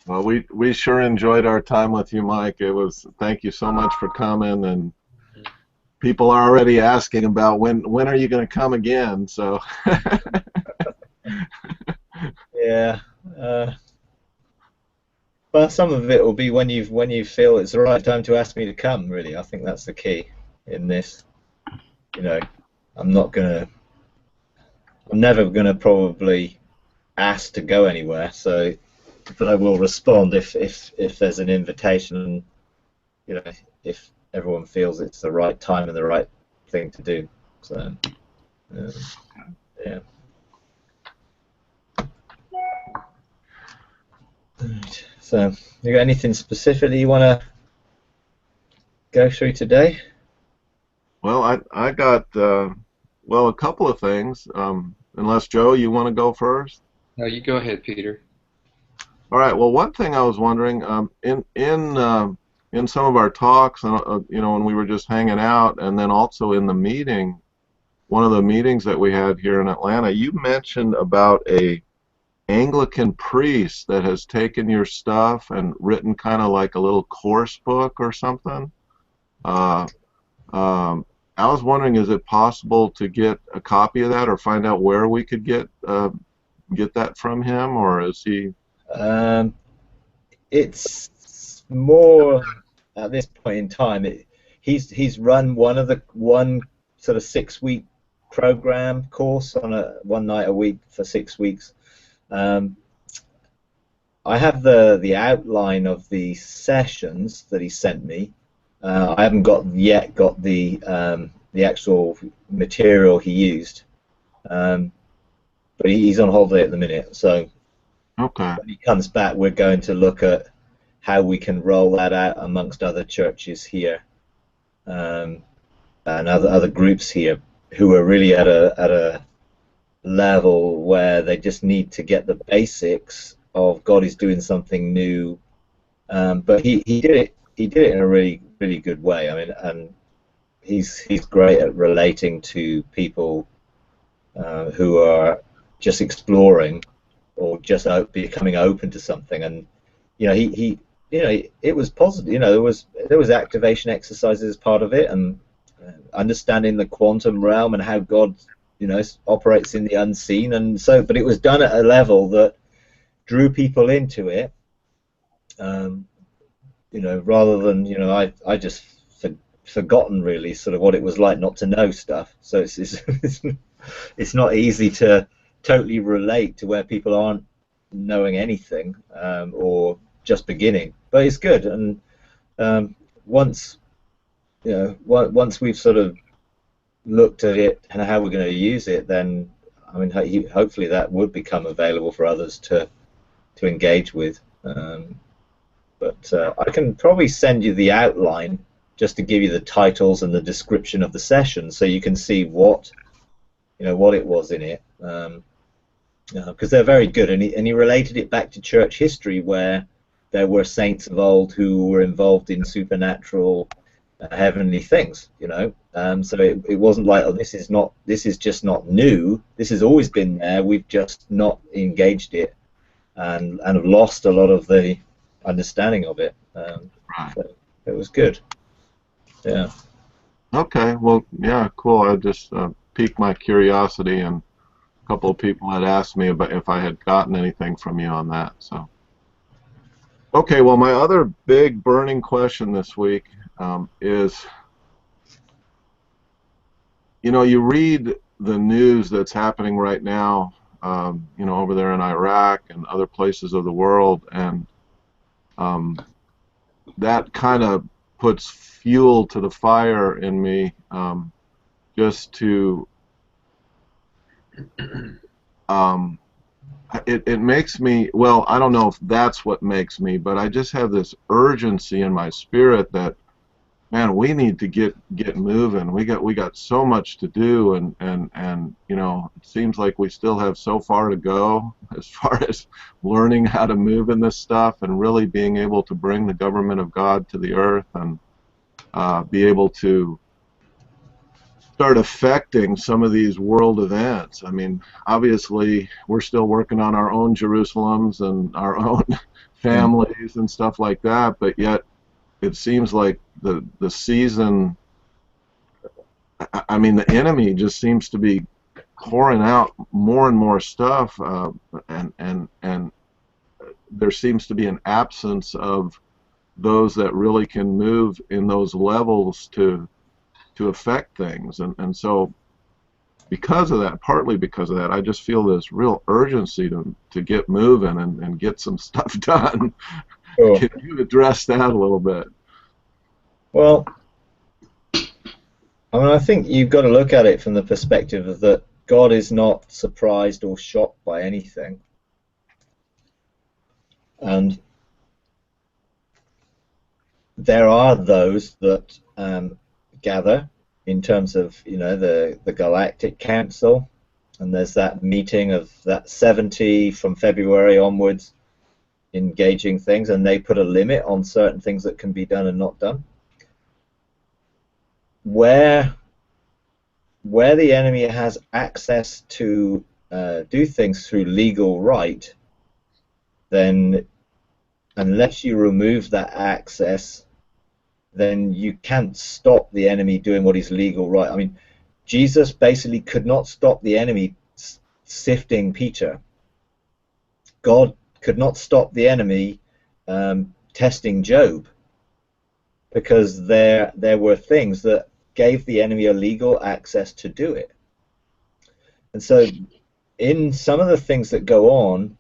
Well, we sure enjoyed our time with you, Mike. Thank you so much for coming, and people are already asking about when are you going to come again. So Yeah. Well, some of it will be when you feel it's the right time to ask me to come. Really, I think that's the key in this. You know, I'm not gonna, I'm never gonna probably ask to go anywhere. So, but I will respond if there's an invitation, and you know, if everyone feels it's the right time and the right thing to do. So, um, yeah. Right. So, you got anything specific that you want to go through today? well, I got well, a couple of things. Unless Joe, you want to go first? No, you go ahead, Peter. All right. Well, one thing I was wondering, in some of our talks, when we were just hanging out, and then also in the meeting, one of the meetings that we had here in Atlanta, you mentioned about a Anglican priest that has taken your stuff and written kind of like a little course book or something. Uh, um, I was wondering, is it possible to get a copy of that, or find out where we could get that from him, or is he? Um, it's more at this point in time. He's run one sort of 6 week program course on a one night a week for 6 weeks. Um, I have the outline of the sessions that he sent me. I haven't got the actual material he used, but he's on holiday at the minute. So Okay. when he comes back, we're going to look at how we can roll that out amongst other churches here, um, and other groups here who are really at a level where they just need to get the basics of God is doing something new. But he did it in a really good way. I mean, and he's great at relating to people who are just exploring or just becoming open to something. And he it was positive. There was activation exercises as part of it, and understanding the quantum realm and how God operates in the unseen. And so, but it was done at a level that drew people into it. Um, Rather than I just forgotten really sort of what it was like not to know stuff. So it's not easy to totally relate to where people aren't knowing anything, or just beginning. But it's good, and once once we've sort of looked at it and how we're going to use it, then I mean hopefully that would become available for others to engage with. But I can probably send you the outline just to give you the titles and the description of the session, so you can see what it was in it. Because they're very good, and he related it back to church history, where there were saints of old who were involved in supernatural, heavenly things. So it wasn't like, oh, this is just not new. This has always been there. We've just not engaged it, and have lost a lot of the understanding of it. Right. So it was good. Yeah. Okay. Well, yeah, cool. I just piqued my curiosity, and a couple of people had asked me about if I had gotten anything from you on that. So, okay. Well, my other big burning question this week is, you read the news that's happening right now, over there in Iraq and other places of the world, and um, that kind of puts fuel to the fire in me, just to um, it makes me, well, I don't know if that's what makes me, but I just have this urgency in my spirit that, man, we need to get moving. We got so much to do, and it seems like we still have so far to go as far as learning how to move in this stuff, and really being able to bring the government of God to the earth, and be able to start affecting some of these world events. I mean, obviously, we're still working on our own Jerusalems and our own Mm. families and stuff like that, but yet it seems like the season, I mean, the enemy just seems to be pouring out more and more stuff, and there seems to be an absence of those that really can move in those levels to affect things, and so because of that, partly because of that, I just feel this real urgency to get moving and get some stuff done. Sure. Can you address that a little bit? Well, I mean, I think you've got to look at it from the perspective of that God is not surprised or shocked by anything. And there are those that gather in terms of, the Galactic Council, and there's that meeting of that 70 from February onwards engaging things, and they put a limit on certain things that can be done and not done. Where the enemy has access to do things through legal right, then unless you remove that access, then you can't stop the enemy doing what is legal right. I mean, Jesus basically could not stop the enemy sifting Peter. God could not stop the enemy testing Job, because there were things that gave the enemy a legal access to do it. And so in some of the things that go on,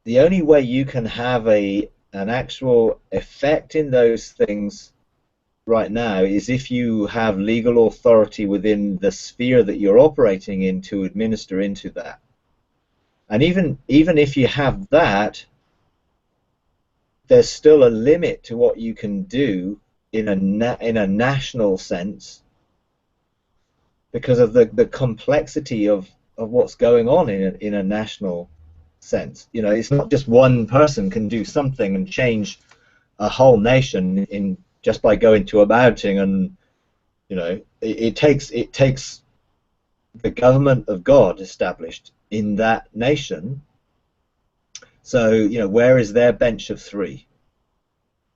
the only way you can have an actual effect in those things right now is if you have legal authority within the sphere that you're operating in to administer into that. And even if you have that, there's still a limit to what you can do in a national sense, because of the complexity of what's going on in a national sense. It's not just one person can do something and change a whole nation in just by going to a mountain, and it takes the government of God established in that nation. So where is their bench of three?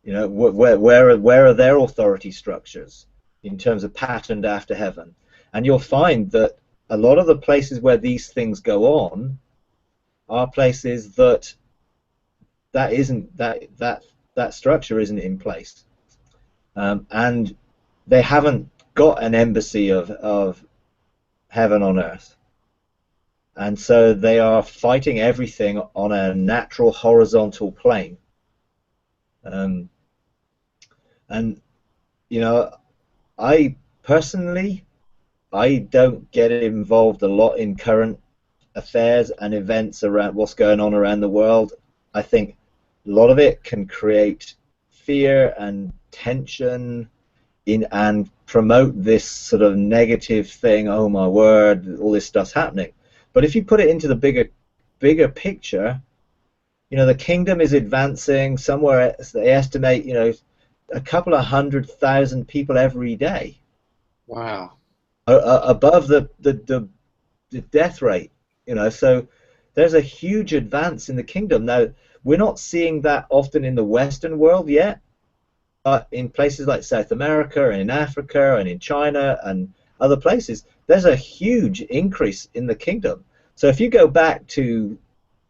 Where are their authority structures in terms of patterned after heaven? And you'll find that a lot of the places where these things go on are places that structure isn't in place, and they haven't got an embassy of heaven on earth, and so they are fighting everything on a natural horizontal plane. And I personally, I don't get involved a lot in current affairs and events around what's going on around the world. I think a lot of it can create fear and tension and promote this sort of negative thing. Oh my word, all this stuff's happening. But if you put it into the bigger picture, the kingdom is advancing somewhere. They estimate, a couple of 100,000 people every day. Wow. Above the death rate. So there's a huge advance in the kingdom. Now, we're not seeing that often in the Western world yet, but in places like South America and in Africa and in China and other places, there's a huge increase in the kingdom. So if you go back to,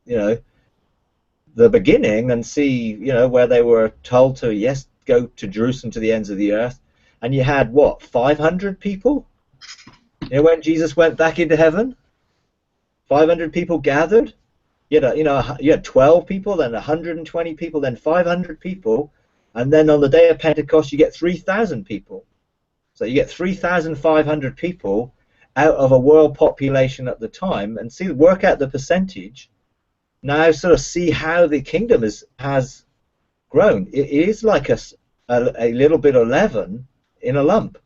the beginning and see, where they were told to, yes, go to Jerusalem to the ends of the earth, and you had, what, 500 people? When Jesus went back into heaven? 500 people gathered. You had 12 people, then 120 people, then 500 people, and then on the day of Pentecost you get 3,000 people. So you get 3,500 people out of a world population at the time, and work out the percentage. Now sort of see how the kingdom has grown. It is like a little bit of leaven in a lump,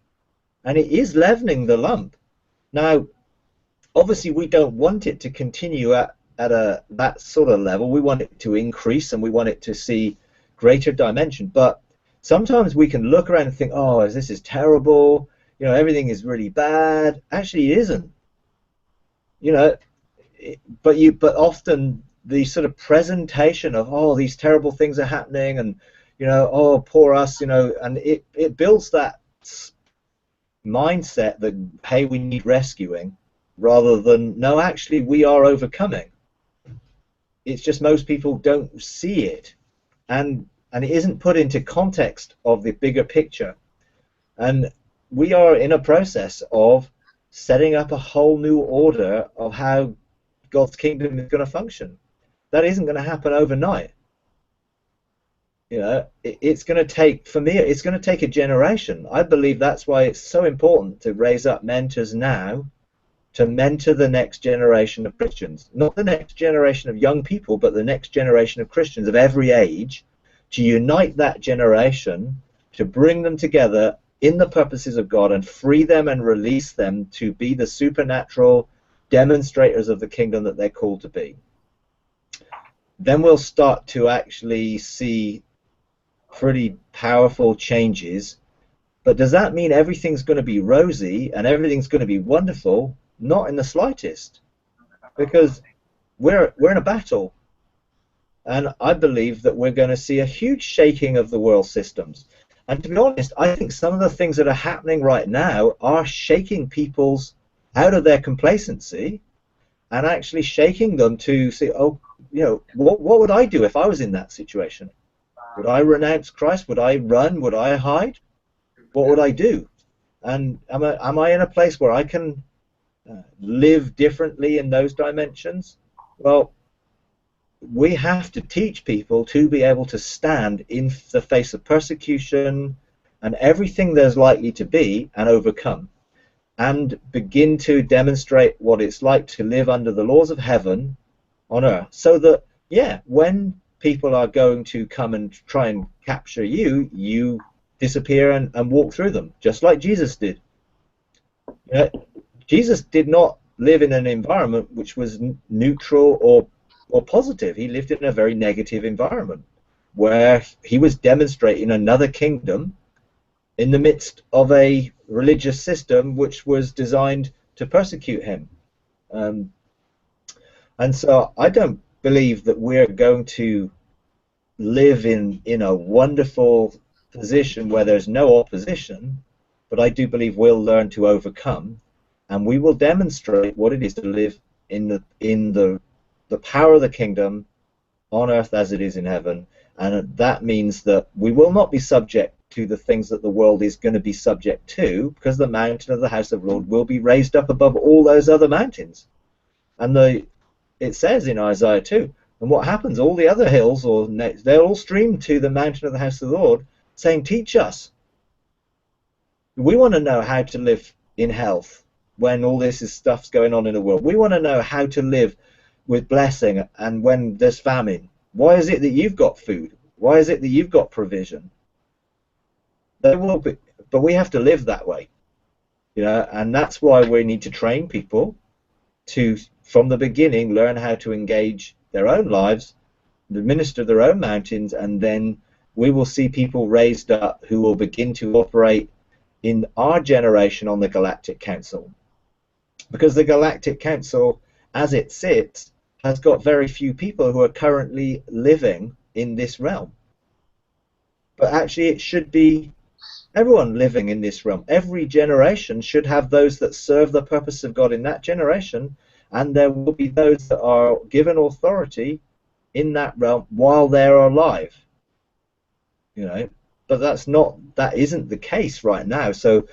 and it is leavening the lump. Now, obviously, we don't want it to continue at that sort of level. We want it to increase, and we want it to see greater dimension. But sometimes we can look around and think, oh, this is terrible. everything is really bad. Actually, it isn't. You know, but often the sort of presentation of, oh, these terrible things are happening, and oh, poor us, and it builds that mindset that, hey, we need rescuing, rather than, no, actually we are overcoming. It's just most people don't see it, and it isn't put into context of the bigger picture. And we are in a process of setting up a whole new order of how God's kingdom is going to function. That isn't going to happen overnight. It's going to take, for me, it's going to take a generation. I believe that's why it's so important to raise up mentors now, to mentor the next generation of Christians. Not the next generation of young people, but the next generation of Christians of every age, to unite that generation, to bring them together in the purposes of God and free them and release them to be the supernatural demonstrators of the kingdom that they're called to be. Then we'll start to actually see pretty powerful changes. But does that mean everything's going to be rosy and everything's going to be wonderful? Not in the slightest, because we're in a battle, and I believe that we're going to see a huge shaking of the world systems. And to be honest, I think some of the things that are happening right now are shaking people's out of their complacency and actually shaking them to say, oh, what would I do if I was in that situation? Would I renounce Christ? Would I run? Would I hide? What would I do? And am I in a place where I can live differently in those dimensions? Well, we have to teach people to be able to stand in the face of persecution and everything there's likely to be and overcome, and begin to demonstrate what it's like to live under the laws of heaven on earth, so that, yeah, when people are going to come and try and capture you, you disappear and walk through them, just like Jesus did. Jesus did not live in an environment which was neutral or positive. He lived in a very negative environment where he was demonstrating another kingdom in the midst of a religious system which was designed to persecute him. And so I don't believe that we're going to live in a wonderful position where there's no opposition, but I do believe we'll learn to overcome, and we will demonstrate what it is to live in the power of the kingdom on earth as it is in heaven. And that means that we will not be subject to the things that the world is going to be subject to, because the mountain of the house of the Lord will be raised up above all those other mountains. And it says in Isaiah 2, and what happens? All the other hills, they'll all stream to the mountain of the house of the Lord, saying, teach us. We want to know how to live in health when all this stuff's going on in the world. We want to know how to live with blessing and when there's famine. Why is it that you've got food? Why is it that you've got provision? There will be, but we have to live that way, and that's why we need to train people to, from the beginning, learn how to engage their own lives, administer their own mountains, and then we will see people raised up who will begin to operate in our generation on the Galactic Council. Because the Galactic Council, as it sits, has got very few people who are currently living in this realm. But actually it should be everyone living in this realm. Every generation should have those that serve the purpose of God in that generation, and there will be those that are given authority in that realm while they're alive. But that isn't the case right now. So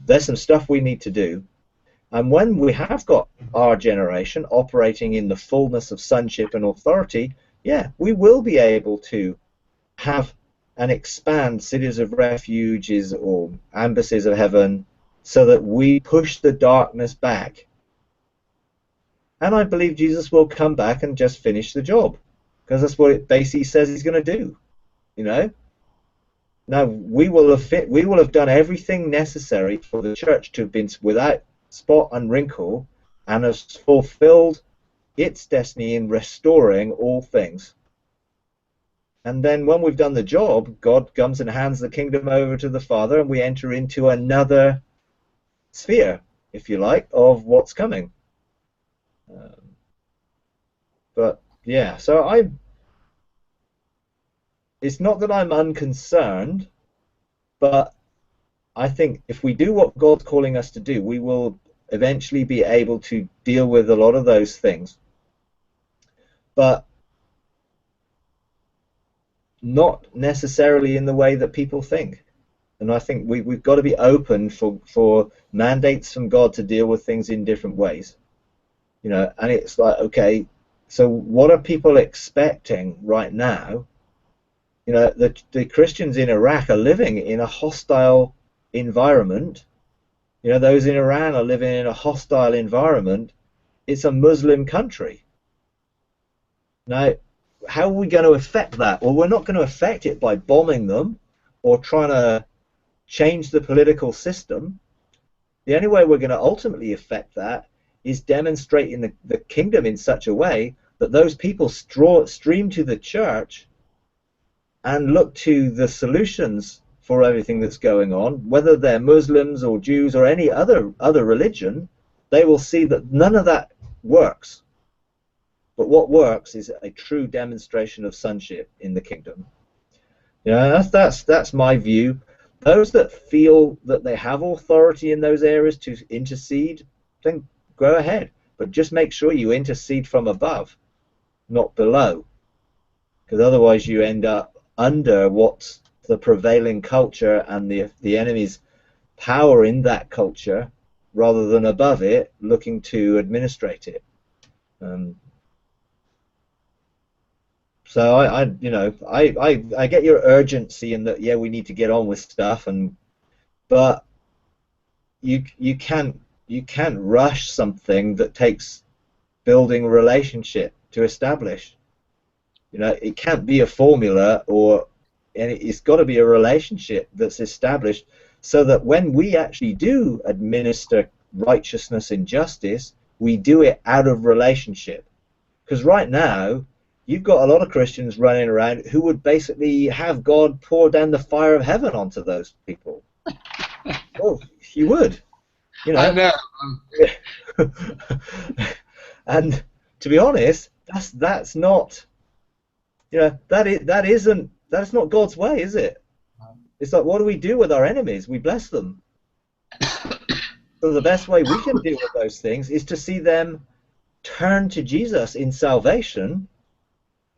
there's some stuff we need to do. And when we have got our generation operating in the fullness of sonship and authority, yeah, we will be able to have and expand cities of refuges or embassies of heaven, so that we push the darkness back. And I believe Jesus will come back and just finish the job, because that's what it basically says he's going to do. Now we will have done everything necessary for the church to have been without spot and wrinkle, and has fulfilled its destiny in restoring all things. And then when we've done the job, God comes and hands the kingdom over to the Father, and we enter into another sphere, if you like, of what's coming. But yeah, so it's not that I'm unconcerned, but I think if we do what God's calling us to do, we will eventually be able to deal with a lot of those things. But not necessarily in the way that people think. And I think we've got to be open for mandates from God to deal with things in different ways. You know, and it's like, okay, so what are people expecting right now? You know, the Christians in Iraq are living in a hostile environment. You know, those in Iran are living in a hostile environment. It's a Muslim country. Now, how are we going to affect that? Well, we're not going to affect it by bombing them or trying to change the political system. The only way we're going to ultimately affect that is demonstrating the kingdom in such a way that those people stream to the church and look to the solutions for everything that's going on, whether they're Muslims or Jews or any other religion. They will see that none of that works. But what works is a true demonstration of sonship in the kingdom. You know, that's my view. Those that feel that they have authority in those areas to intercede, then go ahead. But just make sure you intercede from above, not below. Because otherwise you end up under what's the prevailing culture and the enemy's power in that culture, rather than above it, looking to administrate it. So I get your urgency in that, yeah, we need to get on with stuff, but you can't rush something that takes building a relationship to establish. You know, it can't be a formula, and it's got to be a relationship that's established, so that when we actually do administer righteousness and justice, we do it out of relationship. Because right now, you've got a lot of Christians running around who would basically have God pour down the fire of heaven onto those people. Oh, you would, you know. I know. And to be honest, that's not, you know, that's not God's way, is it? It's like, what do we do with our enemies? We bless them. So the best way we can deal with those things is to see them turn to Jesus in salvation,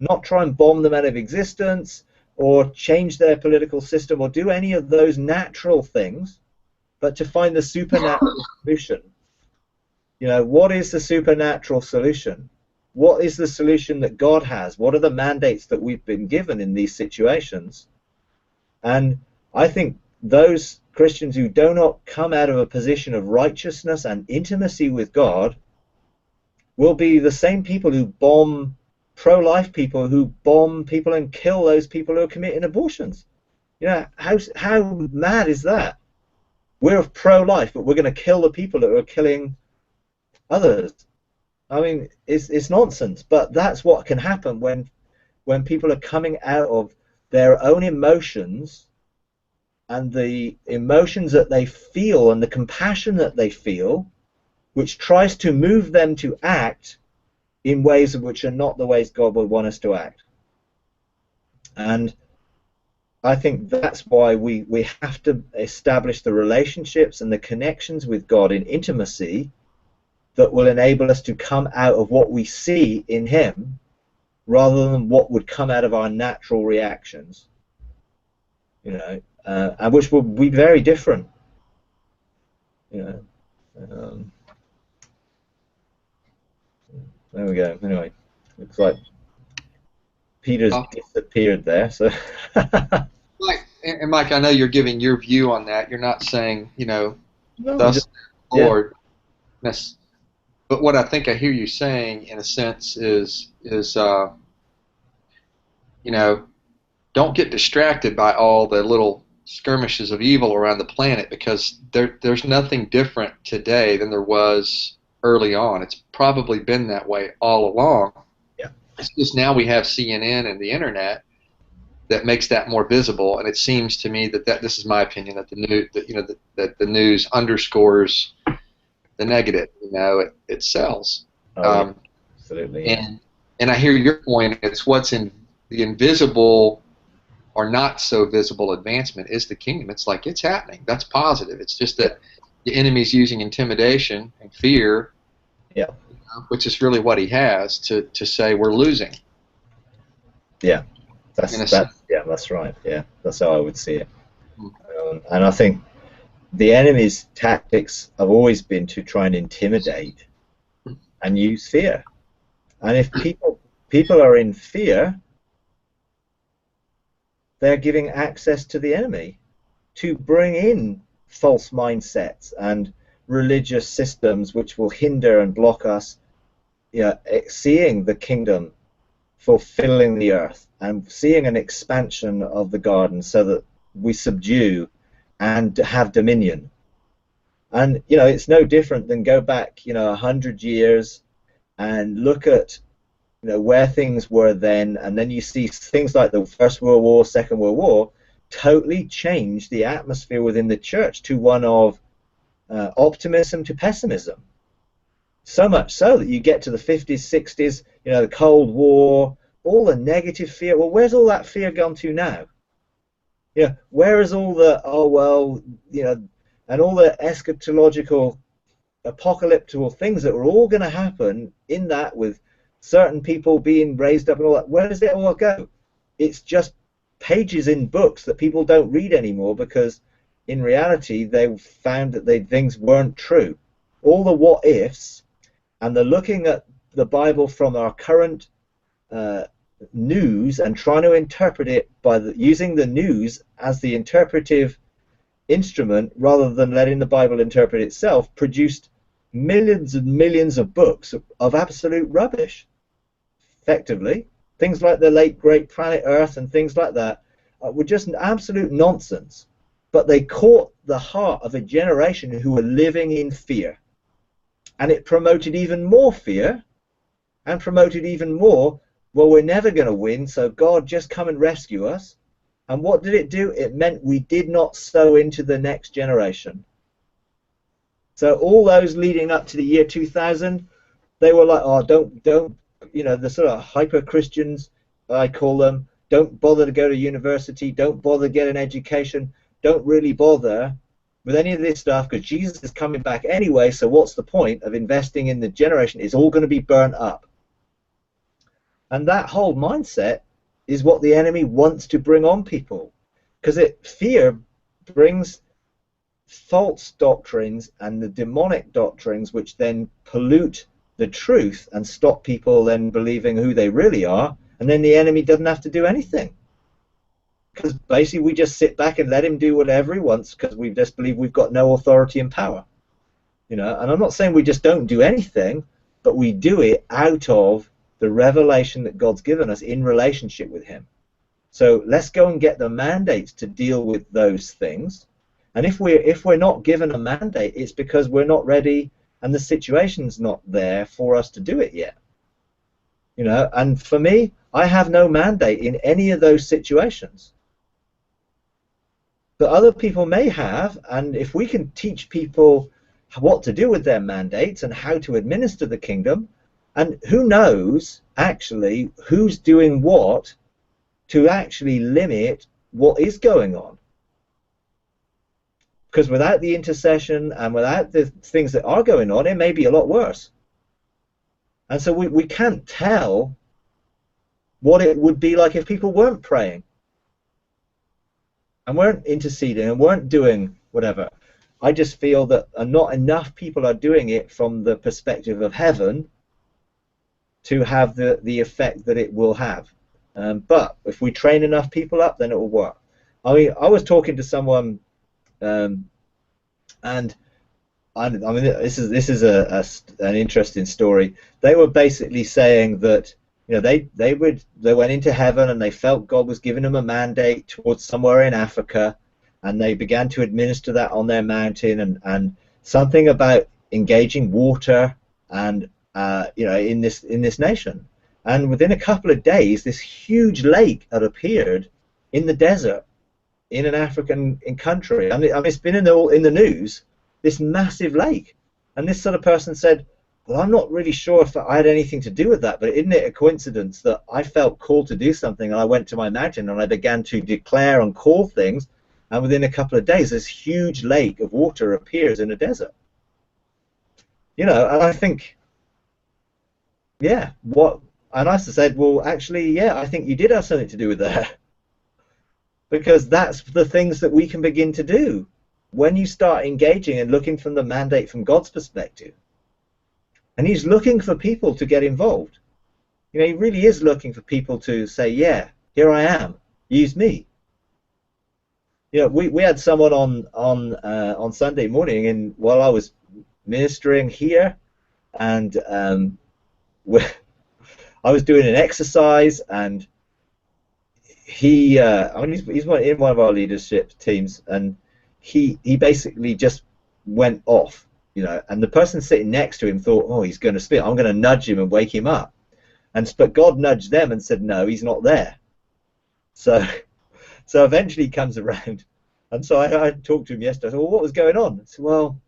not try and bomb them out of existence or change their political system or do any of those natural things, but to find the supernatural solution. You know, what is the supernatural solution? What is the solution that God has? What are the mandates that we've been given in these situations? And I think those Christians who do not come out of a position of righteousness and intimacy with God will be the same people who bomb pro-life people, who bomb people and kill those people who are committing abortions. You know, how mad is that? We're pro-life, but we're going to kill the people that are killing others. I mean, it's nonsense, but that's what can happen when people are coming out of their own emotions and the emotions that they feel and the compassion that they feel, which tries to move them to act in ways which are not the ways God would want us to act. And I think that's why we have to establish the relationships and the connections with God in intimacy that will enable us to come out of what we see in Him rather than what would come out of our natural reactions, you know, and which will be very different, you know. There we go. Anyway, looks like Peter's disappeared there. So, Mike, I know you're giving your view on that. You're not saying, you know, no, thus Lord. Yeah. But what I think I hear you saying, in a sense, is you know, don't get distracted by all the little skirmishes of evil around the planet, because there's nothing different today than there was early on. It's probably been that way all along. Yeah. It's just now we have CNN and the internet that makes that more visible, and it seems to me that this is my opinion, that the news underscores the negative. It sells. Oh yeah, Um, absolutely, yeah. and I hear your point. It's what's in the invisible or not so visible advancement is the kingdom. It's like it's happening. That's positive. It's just Yeah, that the enemy's using intimidation and fear, yeah, which is really what he has to say we're losing. yeah. In a sense. That's right. Yeah, that's how I would see it. And I think the enemy's tactics have always been to try and intimidate and use fear. And if people are in fear, they're giving access to the enemy to bring in false mindsets and religious systems which will hinder and block us, seeing the kingdom fulfilling the earth and seeing an expansion of the garden so that we subdue and have dominion. And it's no different than go back 100 years and look at where things were then, and then you see things like the First World War, Second World War totally changed the atmosphere within the church to one of optimism to pessimism. So much so that you get to the 50s, 60s, the Cold War, all the negative fear. Well, where's all that fear gone to now? Where is all the, oh, well, and all the eschatological, apocalyptic things that were all going to happen in that, with certain people being raised up and all that? Where does it all go? It's just pages in books that people don't read anymore, because in reality they found that things weren't true. All the what ifs, and they're looking at the Bible from our current news and trying to interpret it by using the news as the interpretive instrument rather than letting the Bible interpret itself, produced millions and millions of books of absolute rubbish. Effectively, things like the late great Planet Earth and things like that were just absolute nonsense, but they caught the heart of a generation who were living in fear, and it promoted even more fear and promoted even more, well, we're never going to win, so God, just come and rescue us. And what did it do? It meant we did not sow into the next generation. So all those leading up to the year 2000, they were like, oh, don't, the sort of hyper Christians, I call them, don't bother to go to university, don't bother to get an education, don't really bother with any of this stuff because Jesus is coming back anyway, so what's the point of investing in the generation? It's all going to be burnt up. And that whole mindset is what the enemy wants to bring on people, because fear brings false doctrines and the demonic doctrines, which then pollute the truth and stop people then believing who they really are, and then the enemy doesn't have to do anything, because basically we just sit back and let him do whatever he wants because we just believe we've got no authority and power. And I'm not saying we just don't do anything, but we do it out of the revelation that God's given us in relationship with him. So let's go and get the mandates to deal with those things. And if we're not given a mandate, it's because we're not ready and the situation's not there for us to do it yet. And for me, I have no mandate in any of those situations. But other people may have, and if we can teach people what to do with their mandates and how to administer the kingdom, and who knows actually who's doing what to actually limit what is going on. Because without the intercession and without the things that are going on, it may be a lot worse. And so we can't tell what it would be like if people weren't praying and weren't interceding and weren't doing whatever. I just feel that not enough people are doing it from the perspective of heaven to have the effect that it will have. But if we train enough people up, then it will work. I mean, I was talking to someone, and I mean, this is an interesting story. They were basically saying that they went into heaven and they felt God was giving them a mandate towards somewhere in Africa, and they began to administer that on their mountain, and something about engaging water and in this nation. And within a couple of days, this huge lake had appeared in the desert in an African country. I mean, it's been in the news. This massive lake, And this sort of person said, well, I'm not really sure if I had anything to do with that, but isn't it a coincidence that I felt called to do something, and I went to my mountain and I began to declare and call things, and within a couple of days this huge lake of water appears in a desert. And I think, yeah, what? And I said, well, actually, yeah, I think you did have something to do with that. Because that's the things that we can begin to do when you start engaging and looking from the mandate from God's perspective. And he's looking for people to get involved. He really is looking for people to say, yeah, here I am, use me. We had someone on Sunday morning, and while I was ministering here, and I was doing an exercise, and he's in one of our leadership teams, and he basically just went off. And the person sitting next to him thought, oh, he's going to spit. I'm going to nudge him and wake him up. But God nudged them and said, no, he's not there. So eventually he comes around. And so I talked to him yesterday. I said, well, what was going on? I said, well,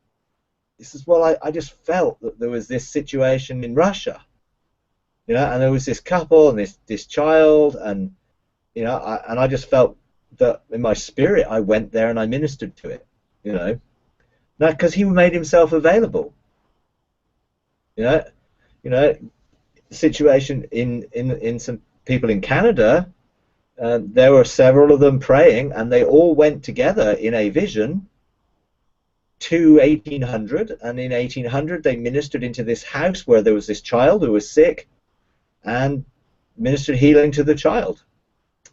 I just felt that there was this situation in Russia. And there was this couple and this child, and I just felt that in my spirit I went there and I ministered to it. Now, because he made himself available. The situation in some people in Canada, there were several of them praying, and they all went together in a vision to 1800, and in 1800 they ministered into this house where there was this child who was sick, and ministered healing to the child.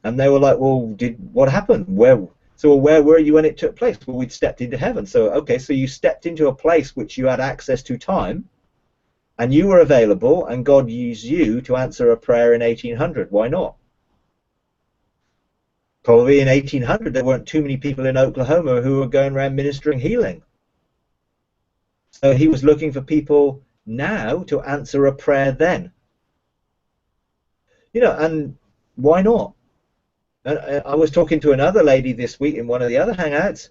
And they were like, well, what happened? Where were you when it took place? Well, we'd stepped into heaven. So, okay, so you stepped into a place which you had access to time, and you were available, and God used you to answer a prayer in 1800. Why not? Probably in 1800 there weren't too many people in Oklahoma who were going around ministering healing. So he was looking for people now to answer a prayer then. And why not? And I was talking to another lady this week in one of the other hangouts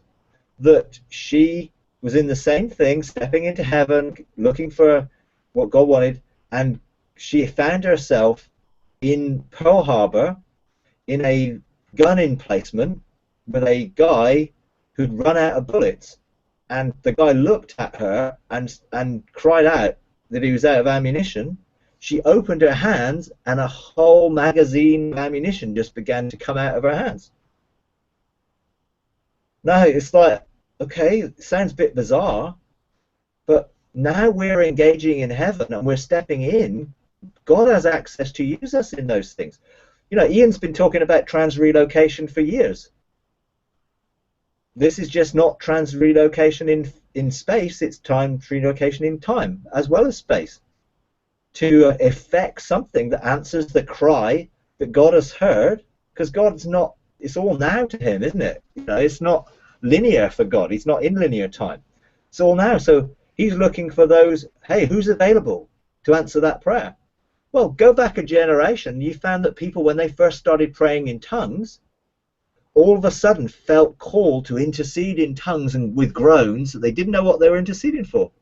that she was in the same thing, stepping into heaven, looking for what God wanted, and she found herself in Pearl Harbor in a gun emplacement with a guy who'd run out of bullets, and the guy looked at her and cried out that he was out of ammunition. She opened her hands, and a whole magazine of ammunition just began to come out of her hands. Now, it's like, okay, it sounds a bit bizarre, but now we're engaging in heaven and we're stepping in. God has access to use us in those things. Ian's been talking about trans-relocation for years. This is just not trans-relocation in space, it's trans-relocation in time as well as space, to effect something that answers the cry that God has heard, because God's not, it's all now to him, isn't it? It's not linear for God. He's not in linear time. It's all now. So he's looking for those, hey, who's available to answer that prayer? Well, go back a generation, you found that people, when they first started praying in tongues, all of a sudden felt called to intercede in tongues and with groans that they didn't know what they were interceding for.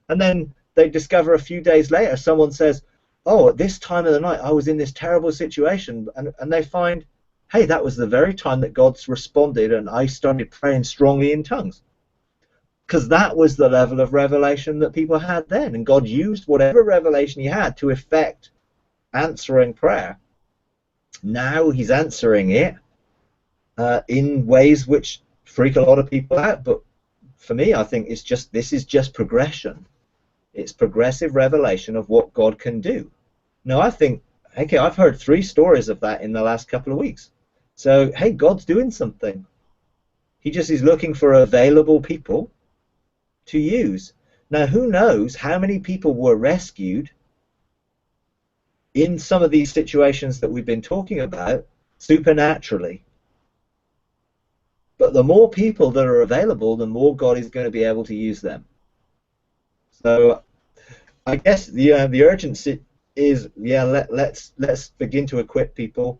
And then they discover a few days later, someone says, oh, at this time of the night I was in this terrible situation, and they find, hey, that was the very time that God's responded and I started praying strongly in tongues. Because that was the level of revelation that people had then, and God used whatever revelation he had to effect answering prayer. Now he's answering it in ways which freak a lot of people out, but for me I think this is just progression. It's progressive revelation of what God can do. Now I think, okay, I've heard 3 stories of that in the last couple of weeks. So, hey, God's doing something. He just is looking for available people to use. Now, who knows how many people were rescued in some of these situations that we've been talking about supernaturally. But the more people that are available, the more God is going to be able to use them. So I guess the urgency is, yeah, let's begin to equip people,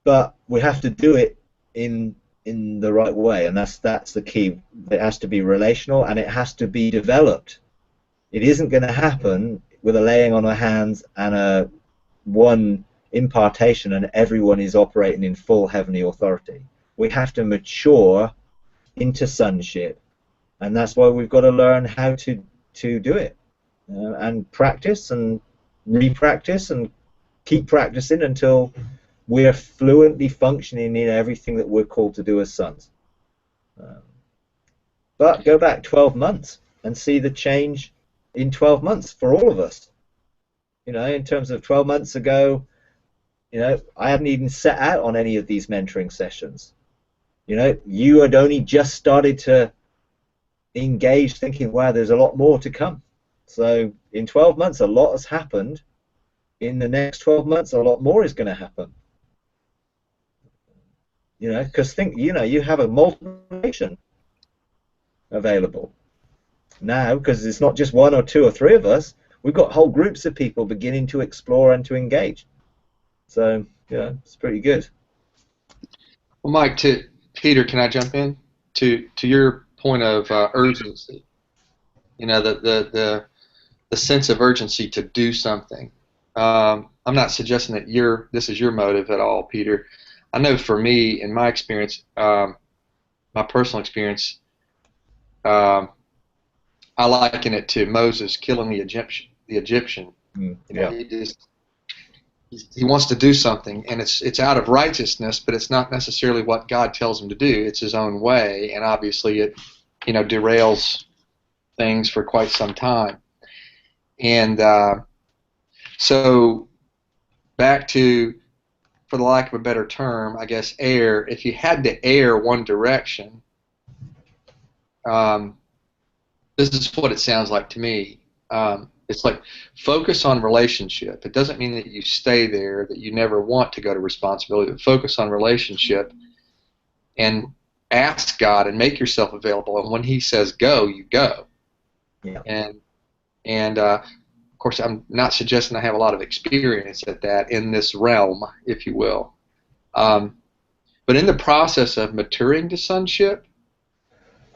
but we have to do it in in the right way, and that's the key. It has to be relational, and it has to be developed. It isn't going to happen with a laying on of hands and a one impartation and everyone is operating in full heavenly authority. We have to mature into sonship, and that's why we've got to learn how to do it, and practice and re-practice and keep practicing until we're fluently functioning in everything that we're called to do as sons. But go back 12 months and see the change in 12 months for all of us. You know, in terms of 12 months ago, you know, I hadn't even set out on any of these mentoring sessions. You know, you had only just started to engage, thinking, wow, there's a lot more to come. So in 12 months, a lot has happened. In the next 12 months, a lot more is going to happen. You know, because think, you know, you have a multiplication available now, because it's not just one or two or three of us. We've got whole groups of people beginning to explore and to engage. So, yeah, it's pretty good. Well, Mike, to Peter, can I jump in to your point of urgency? You know, the sense of urgency to do something. I'm not suggesting that this is your motive at all, Peter. I know for me, in my experience, my personal experience, I liken it to Moses killing the Egyptian. You know, Yeah. he wants to do something, and it's out of righteousness, but it's not necessarily what God tells him to do. It's his own way, and obviously it, you know, derails things for quite some time. And so back to, for the lack of a better term, I guess, err. If you had to err one direction, this is what it sounds like to me. It's like focus on relationship. It doesn't mean that you stay there, that you never want to go to responsibility, but focus on relationship and ask God and make yourself available. And when He says go, you go. Yeah. And of course, I'm not suggesting I have a lot of experience at that in this realm, if you will. But in the process of maturing to sonship,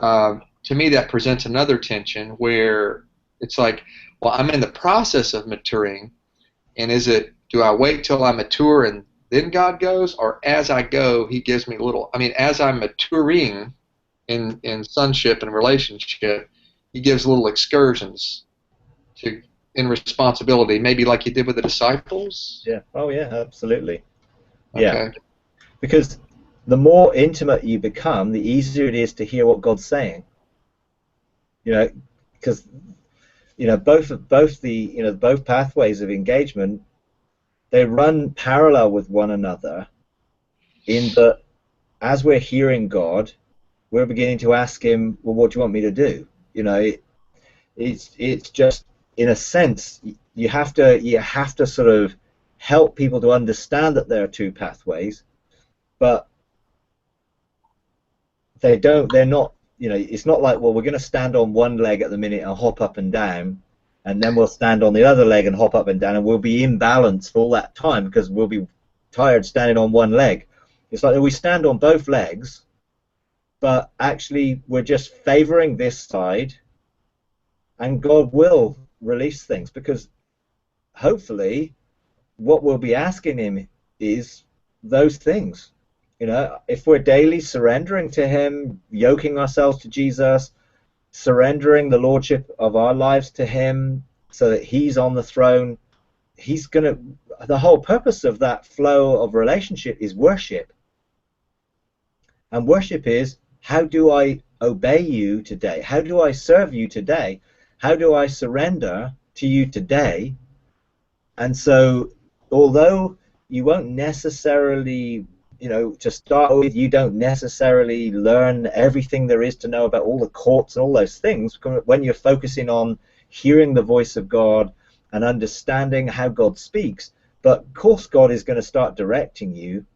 to me that presents another tension where it's like, well, I'm in the process of maturing, and do I wait till I mature and then God goes, or as I go, He gives me as I'm maturing in sonship and relationship, He gives little excursions in responsibility, maybe like He did with the disciples? Yeah. Oh, yeah, absolutely. Okay. Yeah. Because the more intimate you become, the easier it is to hear what God's saying. You know, because you know both pathways of engagement, they run parallel with one another. In that, as we're hearing God, we're beginning to ask Him, well, what do you want me to do? You know, it's just, in a sense, you have to sort of help people to understand that there are two pathways, but they're not, you know, it's not like, well, we're going to stand on one leg at the minute and hop up and down, and then we'll stand on the other leg and hop up and down, and we'll be in balance for all that time because we'll be tired standing on one leg. It's like we stand on both legs, but actually we're just favoring this side, and God will release things, because hopefully what we'll be asking Him is those things. You know, if we're daily surrendering to Him, yoking ourselves to Jesus, surrendering the lordship of our lives to Him so that He's on the throne, the whole purpose of that flow of relationship is worship. And worship is, how do I obey you today? How do I serve you today? How do I surrender to you today? And so, although you won't necessarily, you know, to start with, you don't necessarily learn everything there is to know about all the courts and all those things when you're focusing on hearing the voice of God and understanding how God speaks. But of course, God is going to start directing you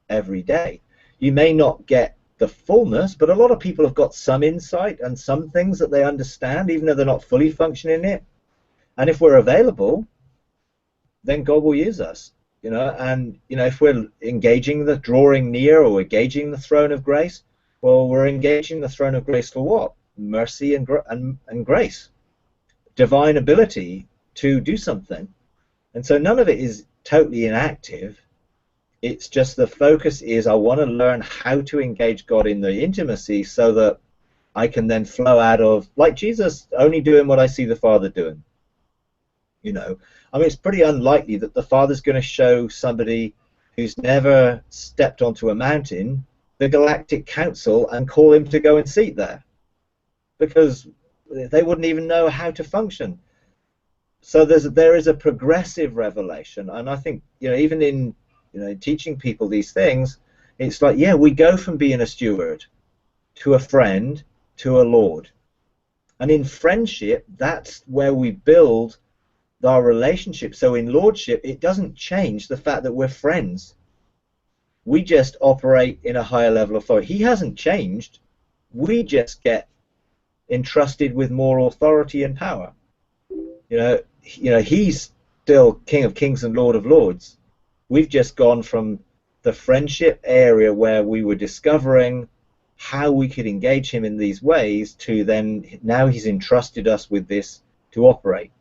every day. You may not get the fullness, but a lot of people have got some insight and some things that they understand, even though they're not fully functioning in it. And if we're available, then God will use us. You know, and you know, if we're engaging drawing near, or engaging the throne of grace, Well, we're engaging the throne of grace for what? Mercy and grace, divine ability to do something. And so none of it is totally inactive. It's just the focus is I want to learn how to engage God in the intimacy so that I can then flow out of, like Jesus, only doing what I see the Father doing. You know, I mean, it's pretty unlikely that the Father's going to show somebody who's never stepped onto a mountain the Galactic Council and call him to go and seat there, because they wouldn't even know how to function. So there is a progressive revelation, and I think, you know, even in, you know, teaching people these things, it's like, yeah, we go from being a steward to a friend to a lord, and in friendship, that's where we build our relationship. So in lordship, it doesn't change the fact that we're friends. We just operate in a higher level of authority. He hasn't changed. We just get entrusted with more authority and power. You know, he's still King of Kings and Lord of Lords. We've just gone from the friendship area where we were discovering how we could engage him in these ways to then now he's entrusted us with this to operate.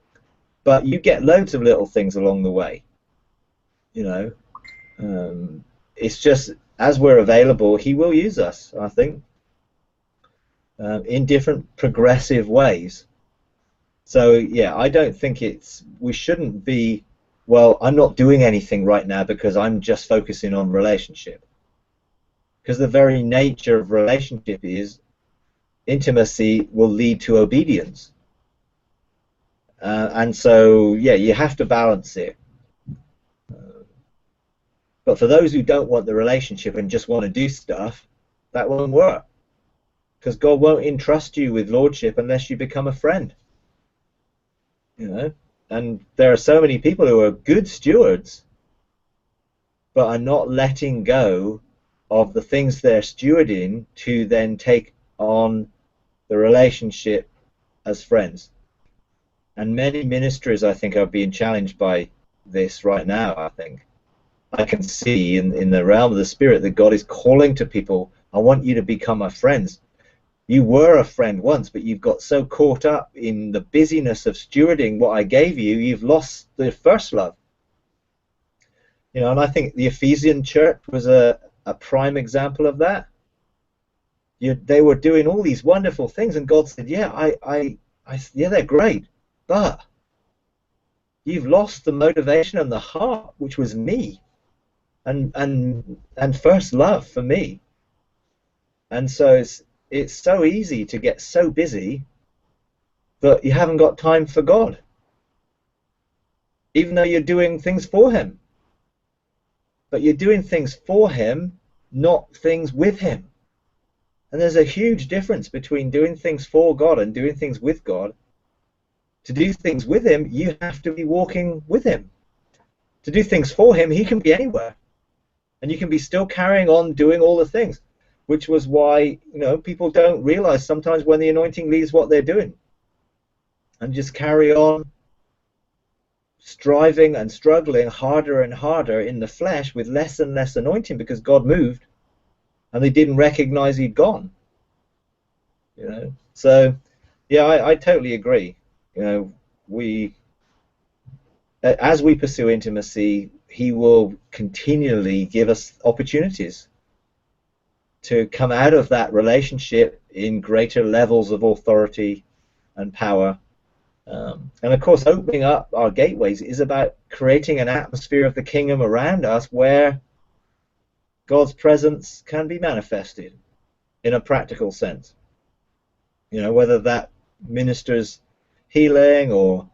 But you get loads of little things along the way. You know, it's just as we're available, he will use us, I think, in different progressive ways. So yeah, I don't think we shouldn't be, well, I'm not doing anything right now because I'm just focusing on relationship. Because the very nature of relationship is intimacy will lead to obedience. And so, yeah, you have to balance it. But for those who don't want the relationship and just want to do stuff, that won't work. Because God won't entrust you with lordship unless you become a friend. You know? And there are so many people who are good stewards, but are not letting go of the things they're stewarding to then take on the relationship as friends. And many ministries, I think, are being challenged by this right now, I think. I can see in the realm of the Spirit that God is calling to people, I want you to become my friends. You were a friend once, but you've got so caught up in the busyness of stewarding what I gave you, you've lost the first love. You know, and I think the Ephesian church was a prime example of that. They were doing all these wonderful things, and God said, yeah, yeah, they're great, but you've lost the motivation and the heart, which was me, and first love for me. And so it's so easy to get so busy that you haven't got time for God, even though you're doing things for him. But you're doing things for him, not things with him. And there's a huge difference between doing things for God and doing things with God. To do things with him, you have to be walking with him. To do things for him, he can be anywhere. And you can be still carrying on doing all the things, which was why, you know, people don't realize sometimes when the anointing leaves what they're doing and just carry on striving and struggling harder and harder in the flesh with less and less anointing because God moved and they didn't recognize he'd gone. You know, so yeah, I totally agree. You know, as we pursue intimacy, he will continually give us opportunities to come out of that relationship in greater levels of authority and power. And of course, opening up our gateways is about creating an atmosphere of the kingdom around us where God's presence can be manifested in a practical sense. You know, whether that ministers healing or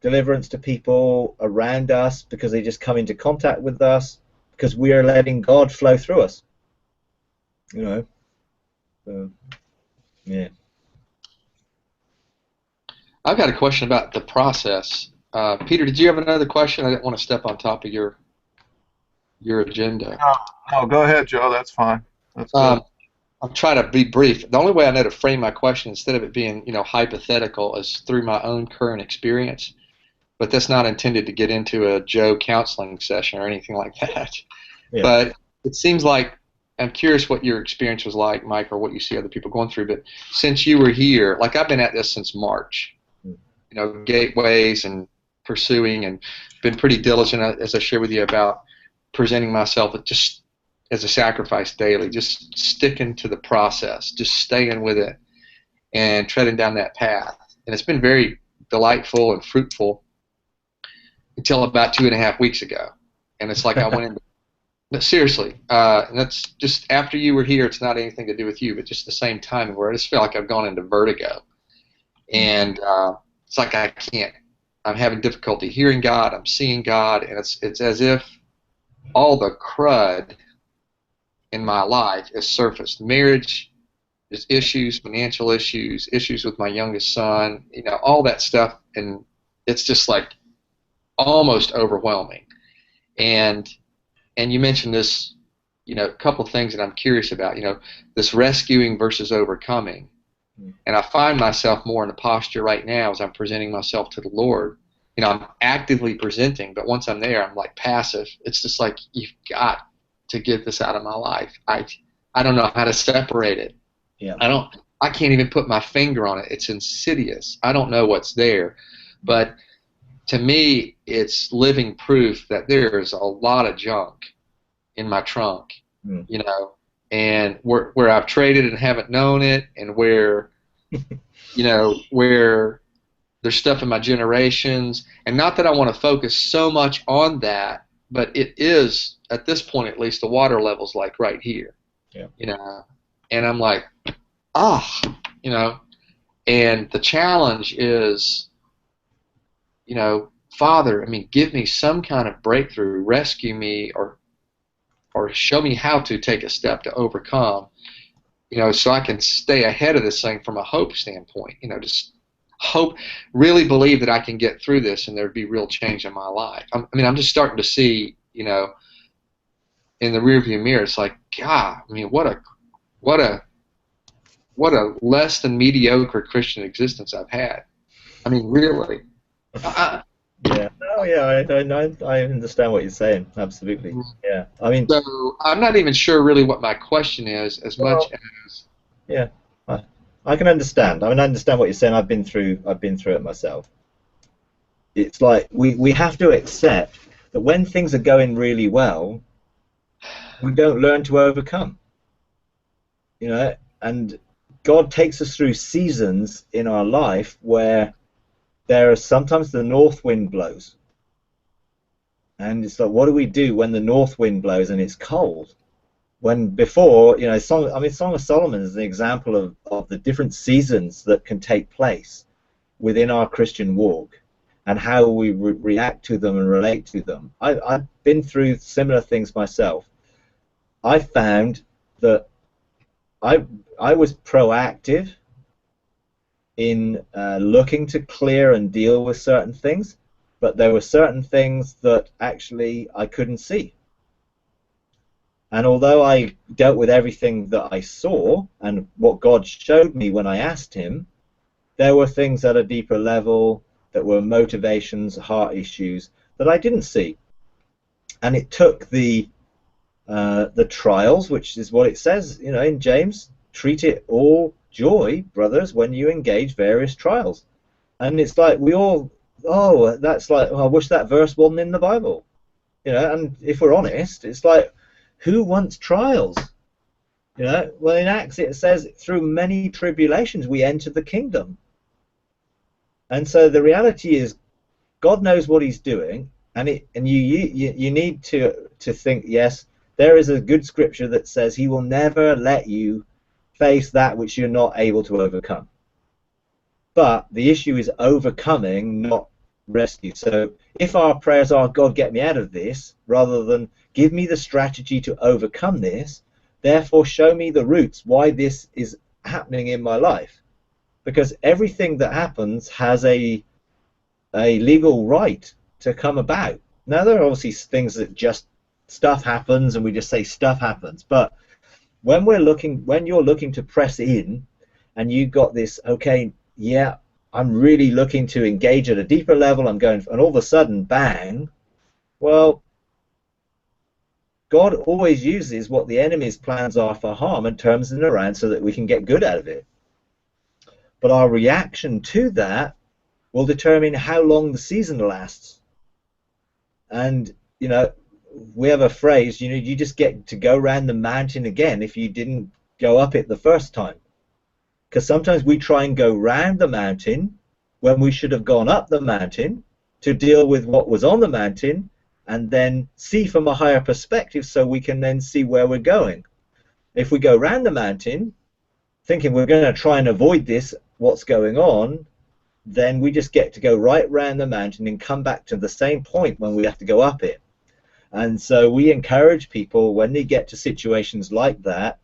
deliverance to people around us because they just come into contact with us because we are letting God flow through us. You know, so, yeah. I've got a question about the process. Peter, did you have another question? I didn't want to step on top of your agenda. No, go ahead, Joe. That's fine. That's good. I'm trying to be brief. The only way I know to frame my question, instead of it being, hypothetical, is through my own current experience. But that's not intended to get into a Joe counseling session or anything like that. Yeah. But it seems like I'm curious what your experience was like, Mike, or what you see other people going through. But since you were here, like I've been at this since March, gateways and pursuing, and been pretty diligent, as I shared with you, about presenting myself just as a sacrifice daily, just sticking to the process, just staying with it and treading down that path. And it's been very delightful and fruitful until about 2.5 weeks ago. And it's like I went in. But seriously, and that's just after you were here. It's not anything to do with you, but just the same timing where I just feel like I've gone into vertigo, and it's like I can't. I'm having difficulty hearing God. I'm seeing God, and it's as if all the crud in my life is surfaced. Marriage, there's issues, financial issues, issues with my youngest son. All that stuff, and it's just like almost overwhelming. And you mentioned this, a couple things that I'm curious about, this rescuing versus overcoming. And I find myself more in a posture right now as I'm presenting myself to the Lord. I'm actively presenting, but once I'm there, I'm like passive. It's just like, you've got to get this out of my life. I don't know how to separate it. Yeah. I can't even put my finger on it. It's insidious. I don't know what's there. But to me, it's living proof that there's a lot of junk in my trunk, and where I've traded and haven't known it, and where, where there's stuff in my generations. And not that I want to focus so much on that, but it is, at this point at least, the water level's like right here, and I'm like, and the challenge is, Father, give me some kind of breakthrough, rescue me, or show me how to take a step to overcome, so I can stay ahead of this thing from a hope standpoint, just hope, really believe that I can get through this and there'd be real change in my life. I'm just starting to see, in the rearview mirror, it's like, God, what a less than mediocre Christian existence I've had. Really. Yeah. Oh, yeah. I understand what you're saying. Absolutely. Yeah. So I'm not even sure really what my question is, as much as. Yeah. I can understand. I understand what you're saying. I've been through it myself. It's like we have to accept that when things are going really well, we don't learn to overcome. And God takes us through seasons in our life where there are sometimes the north wind blows. And it's like, what do we do when the north wind blows and it's cold? When before, Song of Solomon is an example of the different seasons that can take place within our Christian walk and how we react to them and relate to them. I've been through similar things myself. I found that I was proactive in looking to clear and deal with certain things, but there were certain things that actually I couldn't see. And although I dealt with everything that I saw and what God showed me when I asked him, there were things at a deeper level that were motivations, heart issues that I didn't see. And it took the trials, which is what it says, in James, treat it all joy, brothers, when you engage various trials. And it's like we all, that's like, I wish that verse wasn't in the Bible. And if we're honest, it's like, who wants trials? Well, in Acts it says, through many tribulations we enter the kingdom. And so the reality is, God knows what he's doing, and you need to think, yes, there is a good scripture that says he will never let you face that which you're not able to overcome. But the issue is overcoming, not rescue. So if our prayers are, God, get me out of this, rather than give me the strategy to overcome this, therefore show me the roots why this is happening in my life. Because everything that happens has a legal right to come about. Now, there are obviously things that just stuff happens and we just say stuff happens, but when you're looking to press in and you got this, okay, yeah, I'm really looking to engage at a deeper level, I'm going, and all of a sudden, bang, well, God always uses what the enemy's plans are for harm and turns them around so that we can get good out of it. But our reaction to that will determine how long the season lasts. And, you know, we have a phrase, you know, you just get to go around the mountain again if you didn't go up it the first time. Because sometimes we try and go round the mountain when we should have gone up the mountain to deal with what was on the mountain and then see from a higher perspective so we can then see where we're going. If we go round the mountain thinking we're going to try and avoid this, what's going on, then we just get to go right round the mountain and come back to the same point when we have to go up it. And so we encourage people when they get to situations like that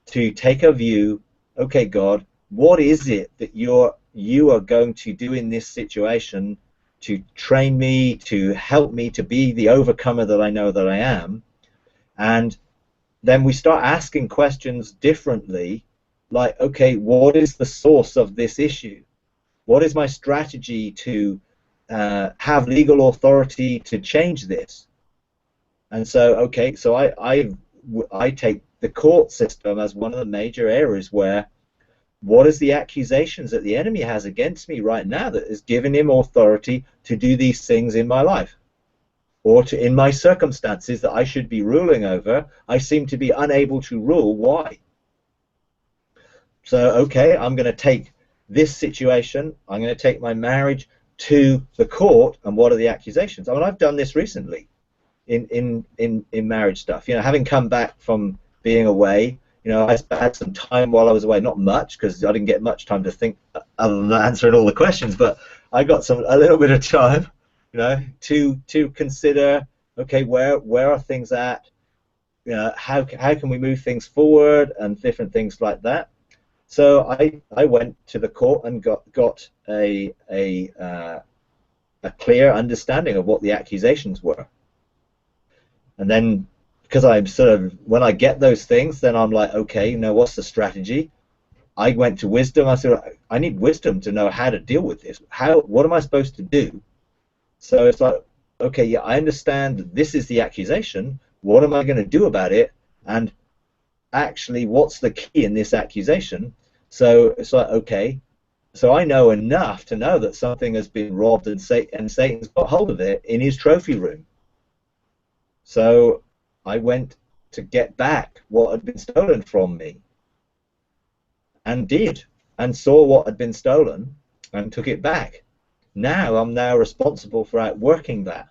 to take a view, okay, God, what is it that you are going to do in this situation to train me, to help me to be the overcomer that I know that I am? And then we start asking questions differently, like, okay, what is the source of this issue? What is my strategy to have legal authority to change this? And so, okay, so I take the court system as one of the major areas where what is the accusations that the enemy has against me right now that is giving him authority to do these things in my life or to in my circumstances that I should be ruling over. I seem to be unable to rule. Why? So, okay, I'm going to take this situation, I'm going to take my marriage to the court, and what are the accusations? I mean, I've done this recently in marriage stuff. You know, having come back from being away, you know, I had some time while I was away, not much because I didn't get much time to think other than answering all the questions, but I got a little bit of time, you know, to consider, okay, where are things at? You know, how can we move things forward and different things like that. So I went to the court and got a clear understanding of what the accusations were. And then, because I'm sort of, when I get those things, then I'm like, okay, you know, what's the strategy? I went to wisdom. I said, I need wisdom to know how to deal with this. What am I supposed to do? So it's like, okay, yeah, I understand that this is the accusation. What am I going to do about it? And actually, what's the key in this accusation? So it's like, okay, so I know enough to know that something has been robbed and Satan's got hold of it in his trophy room. So I went to get back what had been stolen from me, and did, and saw what had been stolen and took it back. Now I'm now responsible for outworking that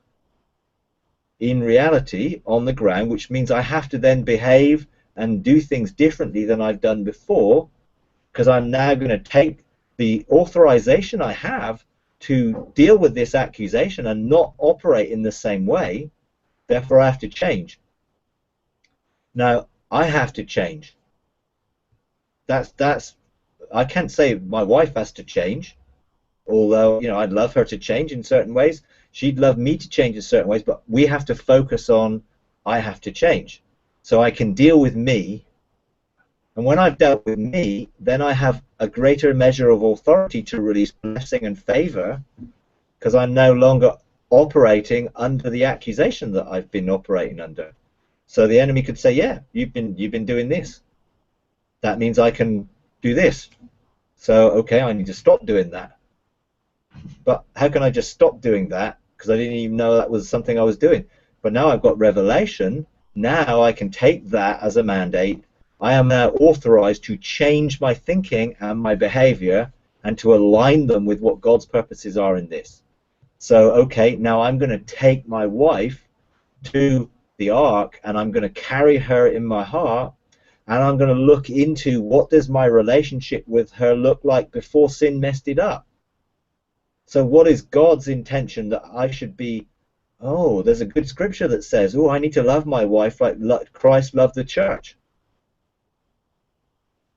in reality on the ground, which means I have to then behave and do things differently than I've done before, because I'm now going to take the authorization I have to deal with this accusation and not operate in the same way. Therefore, I have to change. Now, I have to change. I can't say my wife has to change, although, you know, I'd love her to change in certain ways. She'd love me to change in certain ways, but we have to focus on I have to change. So I can deal with me, and when I've dealt with me, then I have a greater measure of authority to release blessing and favor, because I'm no longer operating under the accusation that I've been operating under. So the enemy could say, yeah, you've been doing this. That means I can do this. So, okay, I need to stop doing that. But how can I just stop doing that? Because I didn't even know that was something I was doing. But now I've got revelation. Now I can take that as a mandate. I am now authorized to change my thinking and my behavior and to align them with what God's purposes are in this. So, okay, now I'm going to take my wife to the ark and I'm going to carry her in my heart, and I'm going to look into what does my relationship with her look like before sin messed it up. So what is God's intention that I should be? Oh, there's a good scripture that says, oh, I need to love my wife like Christ loved the church.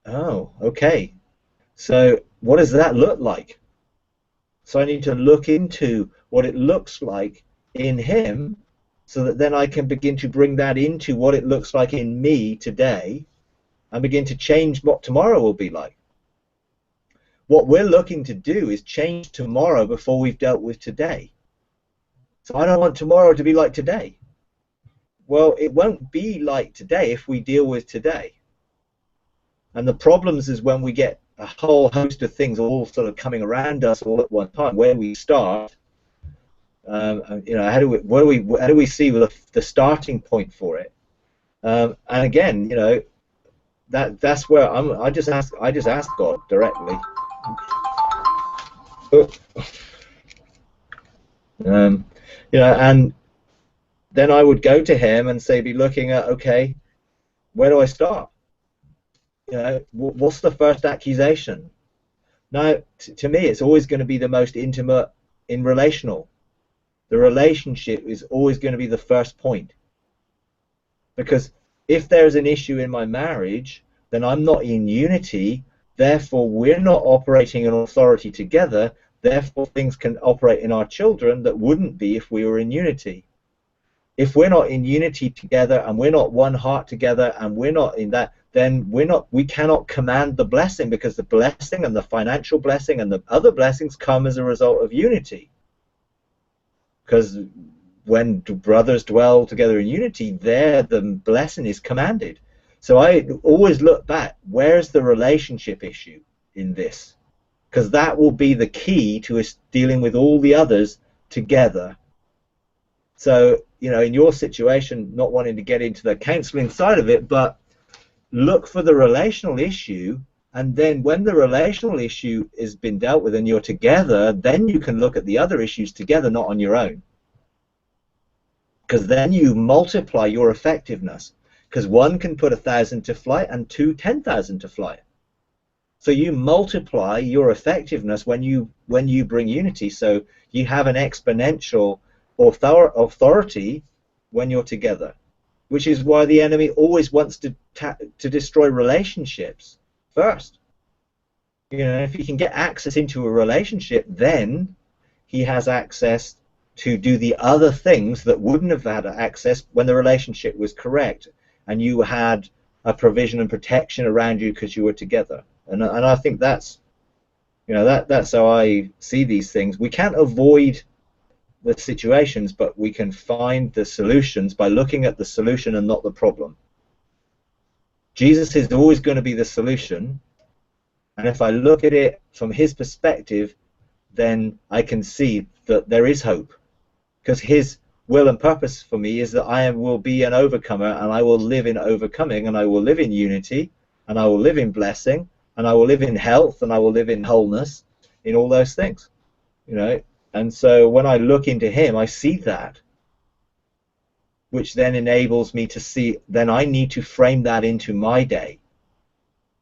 Oh, okay. So what does that look like? So I need to look into what it looks like in him, so that then I can begin to bring that into what it looks like in me today and begin to change what tomorrow will be like. What we're looking to do is change tomorrow before we've dealt with today. So I don't want tomorrow to be like today. Well, it won't be like today if we deal with today. And the problems is when we get a whole host of things all sort of coming around us all at one time. Where we start, you know, how do we see the starting point for it? And again, you know, that's where I just ask God directly. You know, and then I would go to him and say, be looking at, okay, where do I start? You know, what's the first accusation? Now, to me, it's always going to be the most intimate in relational. The relationship is always going to be the first point. Because if there's an issue in my marriage, then I'm not in unity, therefore we're not operating in authority together, therefore things can operate in our children that wouldn't be if we were in unity. If we're not in unity together and we're not one heart together and we're not in that, then we cannot command the blessing, because the blessing and the financial blessing and the other blessings come as a result of unity. Because when brothers dwell together in unity, there the blessing is commanded. So I always look back, where's the relationship issue in this? Because that will be the key to us dealing with all the others together. So, you know, in your situation, not wanting to get into the counseling side of it, but look for the relational issue, and then when the relational issue has been dealt with and you're together, then you can look at the other issues together, not on your own. Because then you multiply your effectiveness. Because one can put 1,000 to flight and 2, 10,000 to flight. So you multiply your effectiveness when you bring unity. So you have an exponential authority when you're together, which is why the enemy always wants to destroy relationships first. You know, if he can get access into a relationship, then he has access to do the other things that wouldn't have had access when the relationship was correct and you had a provision and protection around you because you were together. And I think that's, you know, that's how I see these things. We can't avoid the situations, but we can find the solutions by looking at the solution and not the problem. Jesus is always going to be the solution, and if I look at it from his perspective, then I can see that there is hope, because his will and purpose for me is that I will be an overcomer, and I will live in overcoming, and I will live in unity, and I will live in blessing, and I will live in health, and I will live in wholeness, in all those things, you know. And so when I look into him, I see that, which then enables me to see, then I need to frame that into my day.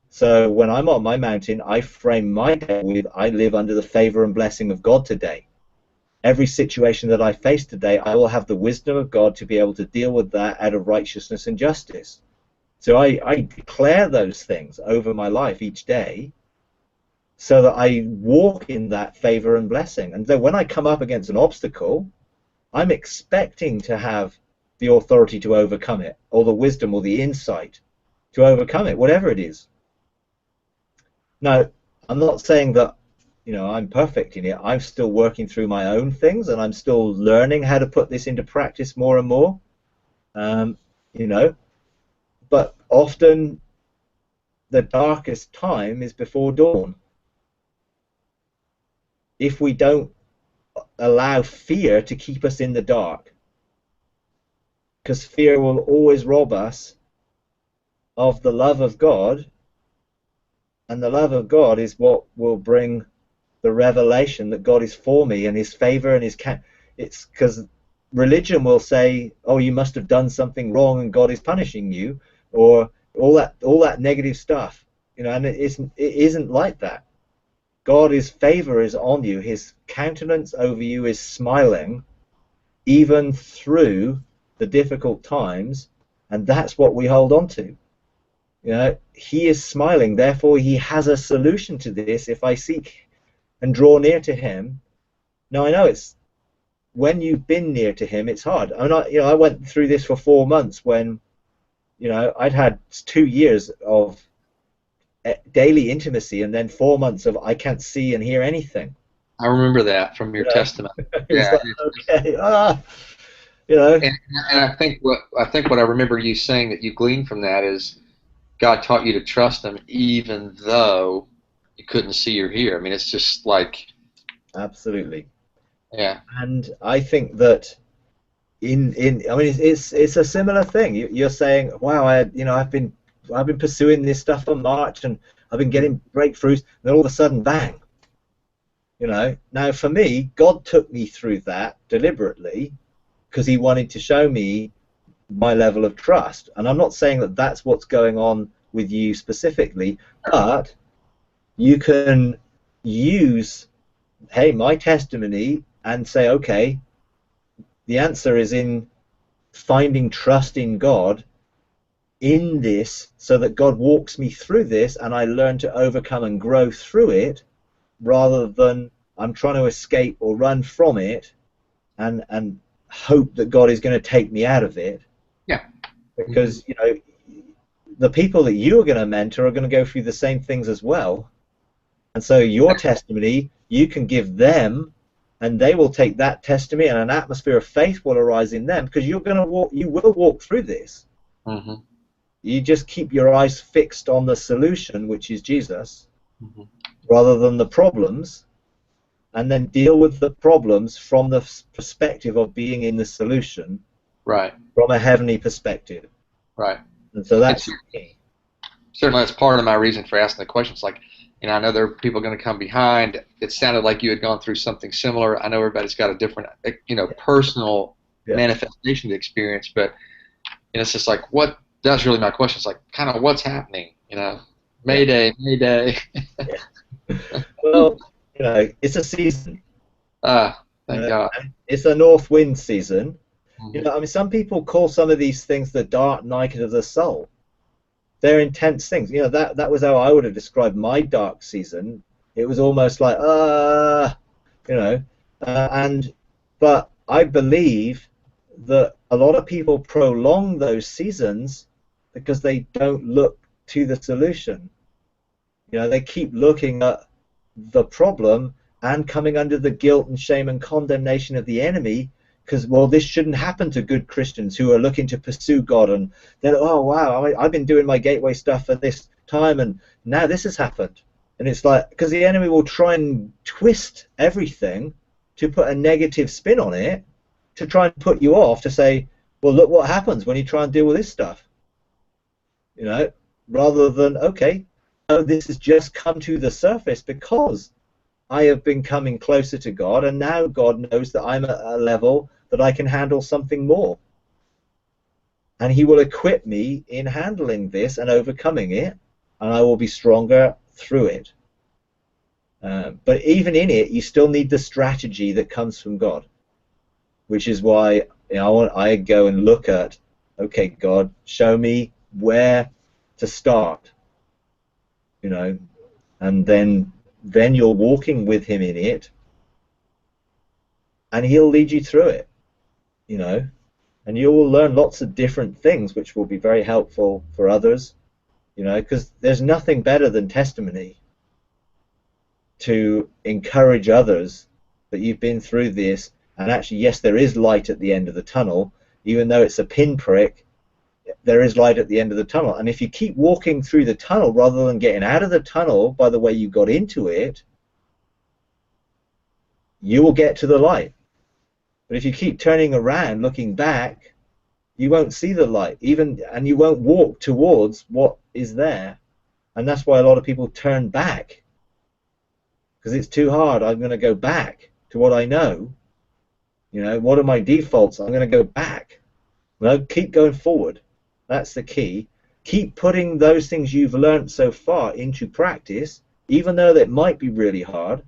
So when I'm on my mountain, I frame my day with, I live under the favor and blessing of God today. Every situation that I face today, I will have the wisdom of God to be able to deal with that out of righteousness and justice. So I declare those things over my life each day, so that I walk in that favor and blessing. And then when I come up against an obstacle, I'm expecting to have the authority to overcome it, or the wisdom or the insight to overcome it, whatever it is. Now, I'm not saying that, you know, I'm perfect in it. I'm still working through my own things, and I'm still learning how to put this into practice more and more, you know. But often the darkest time is before dawn. If we don't allow fear to keep us in the dark, because fear will always rob us of the love of God, and the love of God is what will bring the revelation that God is for me and his favor and his it's because religion will say, oh, you must have done something wrong and God is punishing you, or all that negative stuff, you know. And it isn't like that. God's favor is on you. His countenance over you is smiling, even through the difficult times, and that's what we hold on to. You know, he is smiling, therefore he has a solution to this if I seek and draw near to him. Now, I know it's when you've been near to him, it's hard. I went through this for 4 months when, you know, I'd had 2 years of daily intimacy, and then 4 months of I can't see and hear anything. I remember that from your testimony. It's Yeah. like, okay, You know, And I think what I remember you saying that you gleaned from that is God taught you to trust Him even though you couldn't see or hear. I mean, it's just like, absolutely. yeah, And I think that in I mean it's a similar thing. You're saying, wow, I've been pursuing this stuff for March and I've been getting breakthroughs, and then all of a sudden, bang. Now for me, God took me through that deliberately because He wanted to show me my level of trust. And I'm not saying that that's what's going on with you specifically, but you can use, hey, my testimony and say, okay, the answer is in finding trust in God in this, so that God walks me through this and I learn to overcome and grow through it, rather than I'm trying to escape or run from it and hope that God is going to take me out of it. yeah, hmm Because the people that you are going to mentor are going to go through the same things as well, and so your testimony you can give them, and they will take that testimony, and an atmosphere of faith will arise in them, because you will walk through this. hmm You just keep your eyes fixed on the solution, which is Jesus, hmm rather than the problems, and then deal with the problems from the perspective of being in the solution, right, from a heavenly perspective. right. And so that's It's the key. certainly that's part of my reason for asking the questions. Like, I know there are people going to come behind. It sounded like you had gone through something similar. I know everybody's got a different, personal Yeah. manifestation of the experience, but it's just like, what? That's really my question. It's like, kind of what's happening? Yeah. Mayday, Mayday. Yeah. Well, it's a season. Ah, You thank know, God. and it's a north wind season. hmm I mean, some people call some of these things the dark night of the soul. They're intense things. That was how I would have described my dark season. It was almost like, you know, and but I believe that a lot of people prolong those seasons because they don't look to the solution. They keep looking at the problem and coming under the guilt and shame and condemnation of the enemy, because, well, this shouldn't happen to good Christians who are looking to pursue God, and then, oh wow, I've been doing my gateway stuff for this time and now this has happened. And it's like, because the enemy will try and twist everything to put a negative spin on it, to try and put you off, to say, well, look what happens when you try and deal with this stuff, you know rather than, okay, no, this has just come to the surface because I have been coming closer to God, and now God knows that I'm at a level that I can handle something more. And He will equip me in handling this and overcoming it, and I will be stronger through it. But even in it, you still need the strategy that comes from God, which is why I go and look at, okay, God, show me where to start, and then you're walking with Him in it, and He'll lead you through it, you know, and you will learn lots of different things which will be very helpful for others, because there's nothing better than testimony to encourage others that you've been through this, and actually, yes, there is light at the end of the tunnel. Even though it's a pinprick, there is light at the end of the tunnel. And if you keep walking through the tunnel rather than getting out of the tunnel by the way you got into it, you will get to the light. But if you keep turning around looking back, you won't see the light, and you won't walk towards what is there. And that's why a lot of people turn back, because it's too hard. I'm going to go back to what I know. What are my defaults? I'm going to go back. No, keep going forward. That's the key. Keep putting those things you've learned so far into practice, even though that might be really hard,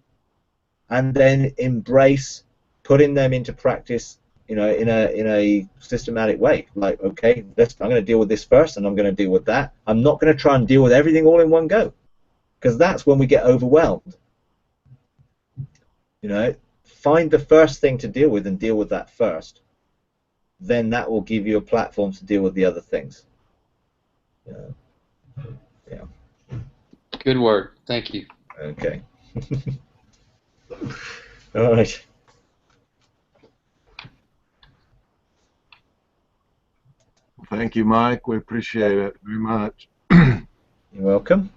and then embrace putting them into practice, in a systematic way. Like, okay, I'm going to deal with this first, and I'm going to deal with that. I'm not going to try and deal with everything all in one go, because that's when we get overwhelmed. Find the first thing to deal with and deal with that first. Then that will give you a platform to deal with the other things. Yeah. Yeah. Good word. Thank you. Okay. All right. Thank you, Mike. We appreciate it very much. You're welcome.